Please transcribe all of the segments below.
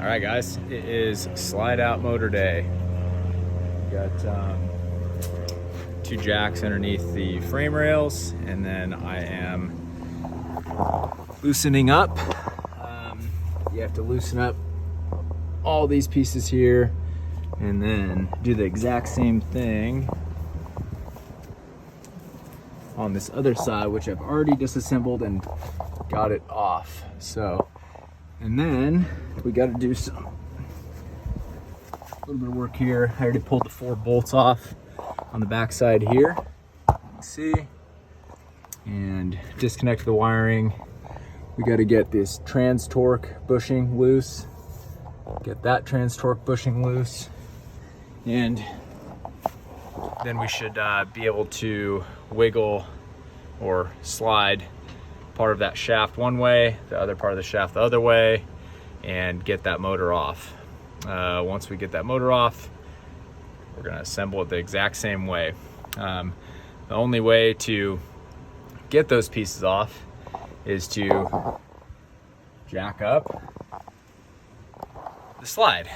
All right, guys, it is slide out motor day. We got 2 jacks underneath the frame rails, and then I am loosening up. You have to loosen up all these pieces here and then do the exact same thing on this other side, which I've already disassembled and got it off. So, and then we got to do a little bit of work here. I already pulled the 4 bolts off on the back side here, you can see, and disconnect the wiring. We got to get this trans torque bushing loose, get that trans torque bushing loose, and then we should be able to wiggle or slide part of that shaft one way, the other part of the shaft the other way, and get that motor off. Once we get that motor off, we're going to assemble it the exact same way. The only way to get those pieces off is to jack up the slide,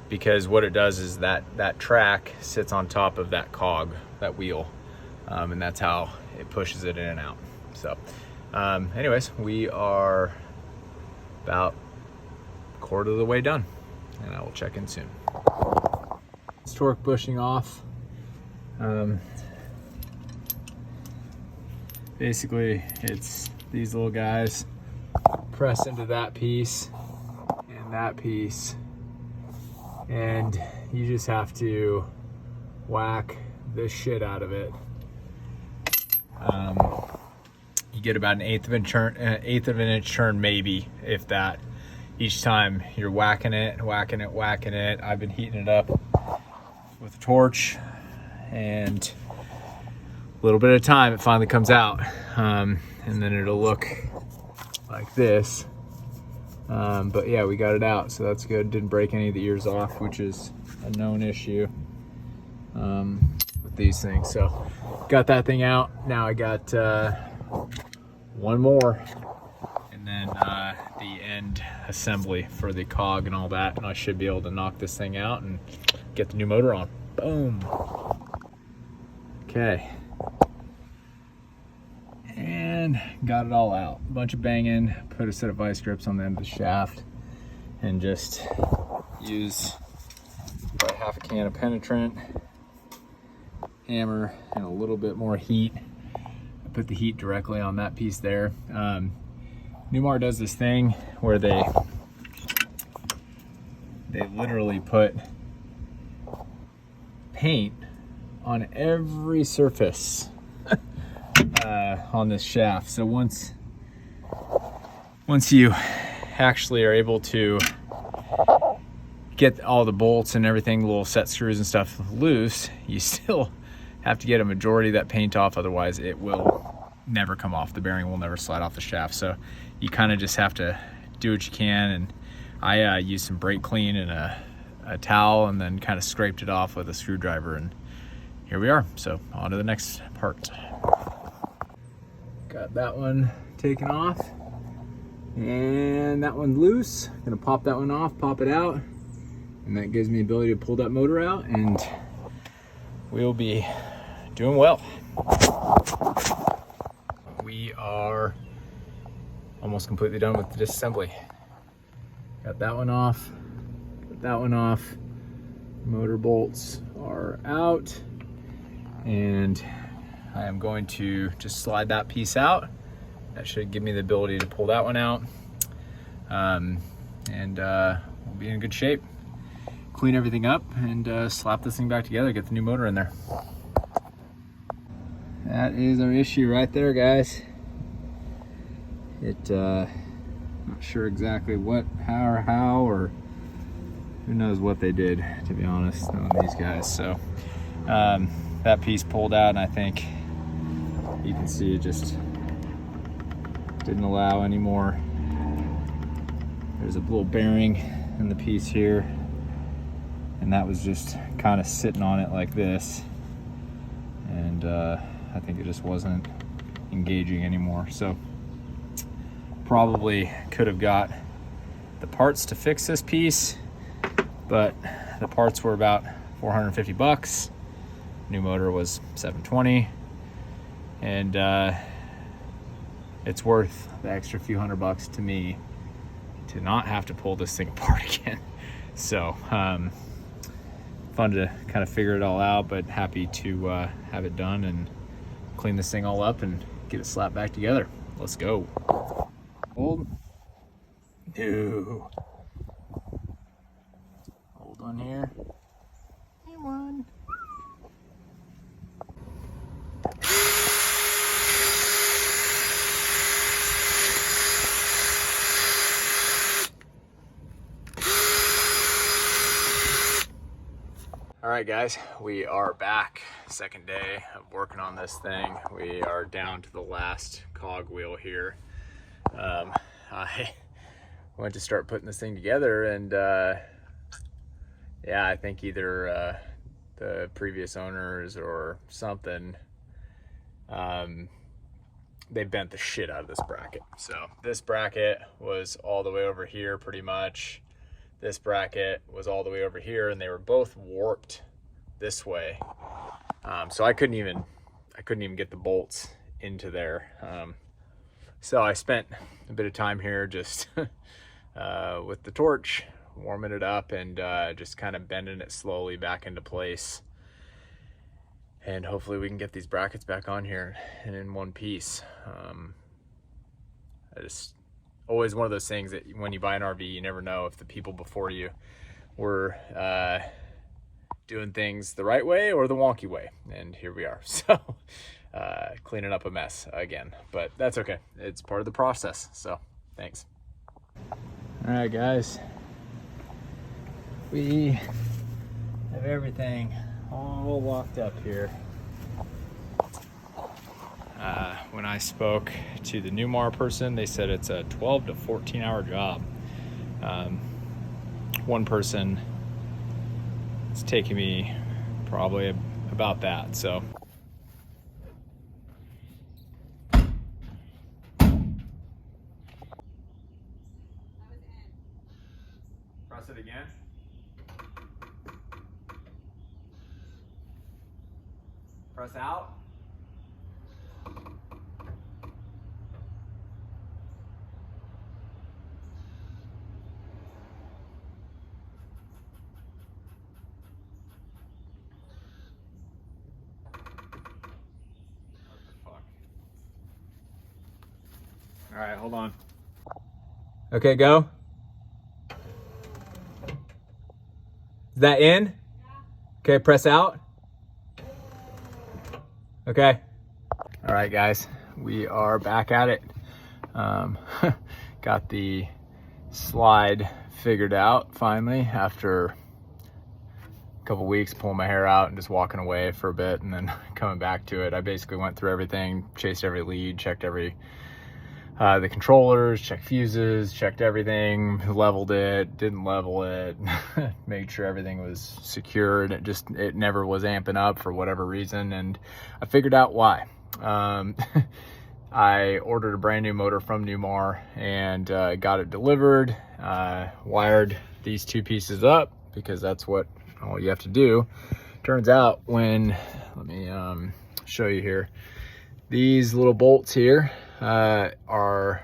because what it does is that track sits on top of that cog, that wheel, and that's how it pushes it in and out. So anyways, we are about a quarter of the way done, and I will check in soon. It's torque bushing off. Basically, it's these little guys press into that piece and that piece, and you just have to whack the shit out of it. You get about an eighth of an inch turn, maybe, if that, each time you're whacking it. I've been heating it up with a torch, and a little bit of time, it finally comes out, and then it'll look like this. But yeah, we got it out, so that's good. Didn't break any of the ears off, which is a known issue with these things. So got that thing out. Now I got one more, and then the end assembly for the cog and all that, and I should be able to knock this thing out and get the new motor on. Boom. Okay. And got it all out. A bunch of banging, put a set of vice grips on the end of the shaft, and just use about half a can of penetrant, hammer, and a little bit more heat. I put the heat directly on that piece there. Newmar does this thing where they literally put paint on every surface on this shaft. So once you actually are able to get all the bolts and everything, the little set screws and stuff loose, you still have to get a majority of that paint off, otherwise it will never come off. The bearing will never slide off the shaft. So you kind of just have to do what you can, and I used some brake clean and a towel, and then kind of scraped it off with a screwdriver, and here we are. So on to the next part. Got that one taken off, and that one's loose. Gonna pop that one off, pop it out, and that gives me the ability to pull that motor out, and we'll be doing well. We are almost completely done with the disassembly. Got that one off, got that one off. Motor bolts are out, and I am going to just slide that piece out. That should give me the ability to pull that one out, and we'll be in good shape. Clean everything up and slap this thing back together, get the new motor in there. That is our issue right there, guys. Not sure exactly what, how, or who knows what they did, to be honest, knowing these guys. So that piece pulled out, and I think you can see it just didn't allow anymore. There's a little bearing in the piece here, and that was just kind of sitting on it like this, and I think it just wasn't engaging anymore. So probably could have got the parts to fix this piece, but the parts were about 450 bucks. New motor was 720, and it's worth the extra few $100 to me to not have to pull this thing apart again. So fun to kind of figure it all out, but happy to have it done and clean this thing all up and get it slapped back together. Let's go. Hold. No. Hold on here. Come on. All right, guys, we are back. Second day of working on this thing. We are down to the last cog wheel here. I went to start putting this thing together, and yeah, I think either the previous owners or something, they bent the shit out of this bracket. So this bracket was all the way over here pretty much. This bracket was all the way over here, and they were both warped this way. So I couldn't even get the bolts into there. So I spent a bit of time here just with the torch, warming it up, and just kind of bending it slowly back into place. And hopefully we can get these brackets back on here and in one piece. Always one of those things that when you buy an RV, you never know if the people before you were doing things the right way or the wonky way. And here we are. So cleaning up a mess again, but that's okay. It's part of the process. So thanks. All right, guys. We have everything all locked up here. When I spoke to the Newmar person, they said it's a 12 to 14 hour job. One person, it's taking me probably about that. So press it again. Press out. All right, hold on. Okay, go. Is that in? Yeah. Okay, press out. Okay. All right, guys, we are back at it. Got the slide figured out finally after a couple weeks pulling my hair out and just walking away for a bit and then coming back to it. I basically went through everything, chased every lead, checked every the controllers, checked fuses, checked everything, leveled it, didn't level it, made sure everything was secure, and it never was amping up for whatever reason, and I figured out why. I ordered a brand new motor from Newmar and got it delivered, wired these two pieces up because that's what all you have to do. Turns out let me show you here, these little bolts here are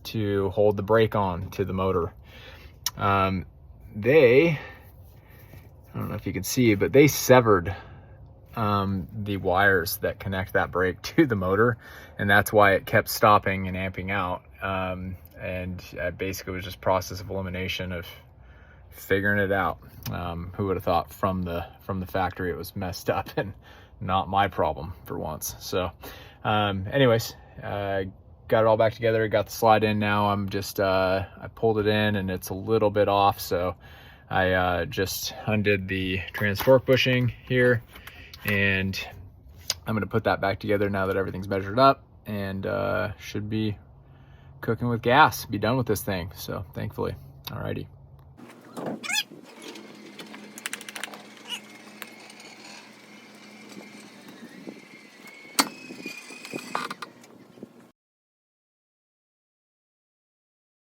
to hold the brake on to the motor. I don't know if you can see, but they severed the wires that connect that brake to the motor, and that's why it kept stopping and amping out. And basically it was just process of elimination of figuring it out. Who would have thought from the factory it was messed up and not my problem for once. So anyways, got it all back together, got the slide in now. I'm just I pulled it in and it's a little bit off, so I just undid the trans torque bushing here, and I'm gonna put that back together now that everything's measured up, and should be cooking with gas, be done with this thing, so thankfully. Alrighty.